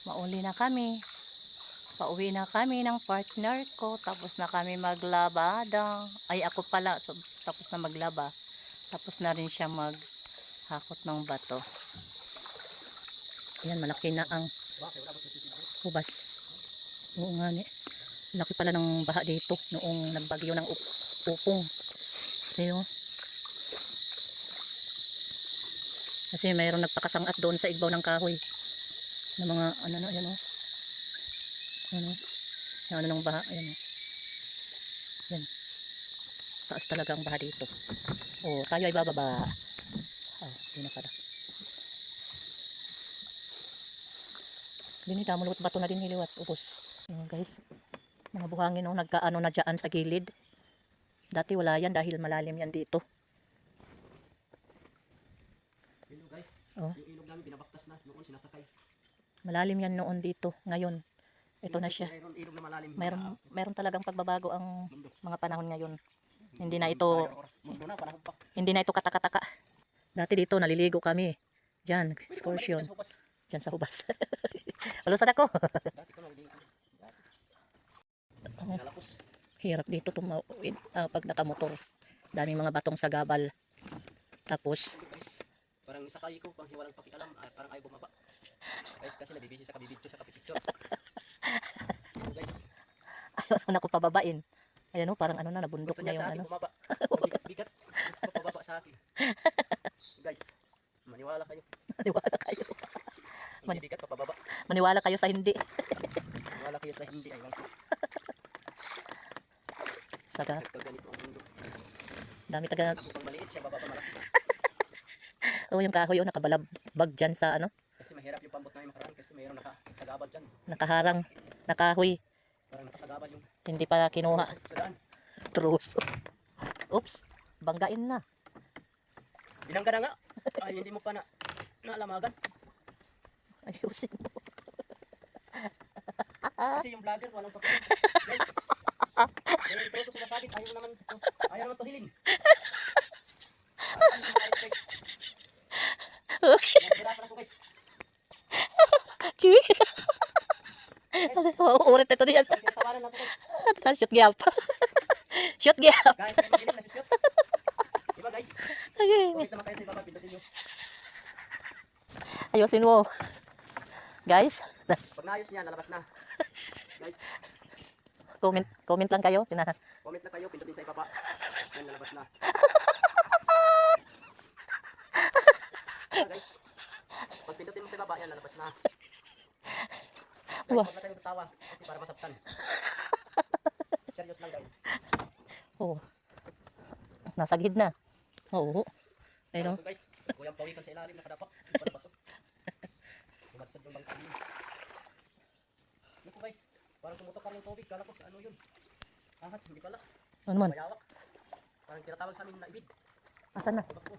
Mauli na kami. Pauwi na kami ng partner ko. Tapos na kami maglabada. Ay, ako pala. So, tapos na maglaba. Tapos na rin siya maghakot ng bato. Ayan, malaki na ang hubas. Oo nga ni. Laki pala ng baha dito noong nagbagyo ng upong. Ayun. Kasi mayroong nagpakasangat doon sa igbaw ng kahoy. Ng mga ano na, ayan o. Ano, yung ano ng baha, ayan o. Ayan. Taas talaga ang baha dito. O, tayo ay bababa. Hindi na pala. Binita, mulot bato na din hiliwat. Ubos. Ayan guys. Mga buhangin o, nagkaano na dyan sa gilid. Dati wala yan dahil malalim yan dito. Hello guys, Oh. yung ilog namin binabaktas na, noon sinasakay. Malalim yan noon dito. Ngayon, ito na siya. Mayroon ilog na malalim. Meron talagang pagbabago ang Mundo. mga panahon ngayon. Hindi na ito, Mundo na, panahon pa. hindi na ito katakataka. Dati dito naliligo kami. Diyan, excursion. Diyan sa hubas. Alusan ako. Dati ko naliligo. Oh, hirap dito tumawid pag nakamotor. Daming mga batong sa gabal. Tapos, Parang sakay ko, pang hiwalang pakialam, parang ayaw bumaba. Kasi nabibidyo sa kabibidyo sa kapipicture. Guys, ayaw na ko pababain. Ayan o, parang ano na, nabundok gusto na niya yung sa akin ano. bumaba. Bigat-bigat. Gusto ko pababa sa akin. Guys, maniwala kayo. Maniwala kayo. Hindi bigat pa pababa. Maniwala kayo sa hindi. Maniwala kayo sa hindi. Aywan ko. Saka, Pag ganito ang mundo. dami taga, Pag maliit siya, bababa malaki. oh yung kahoy o, nakabalabag dyan sa ano, Kasi mahirap yung pambot namin makaraan kasi mayroon nakasagabad dyan. nakaharang, nakahoy. Parang nakasagabad yung Hindi pala kinuha. sa daan. Truso. Oops, banggain na. Binangga na nga. Ay, hindi mo pa naalamagan. Ayusin mo. Kasi yung vlogger, walang pakialam. Guys, yung troso sinasabit, ayaw naman to hiling. Okay. Nahihirapan ako guys. Chewy. Uulit na ito niyan. Parang tinatawanan natin guys. Shoot gap. Shoot gap. Kahit kayo magiling, nasusyot. Diba guys? Comment naman kayo sa ibaba, pindutin nyo. Ayusin mo. Guys, Pag naayos niya, lalabas na. Guys, comment lang kayo. comment na kayo, pindutin sa ibaba. Yan, lalabas na. Guys, pag pindutin mo sa ibaba, yan, lalabas na. Guys, Wow. huwag na kayo magtawa kasi para masabtan. Serious lang guys. Oh. Nasa gitna. Oo. Pero, Guys, kuyang pawikan sa ilalim, nakadapak. Hindi pa napasok. Sumadsad yung bangka din. Naku guys, parang tumutok ka ng tubig. Kala ko sa ano yun. Ahas, hindi pala. ano man? Mayawak. Parang tinatawag sa amin na ibid. Asan na? Tubak ko.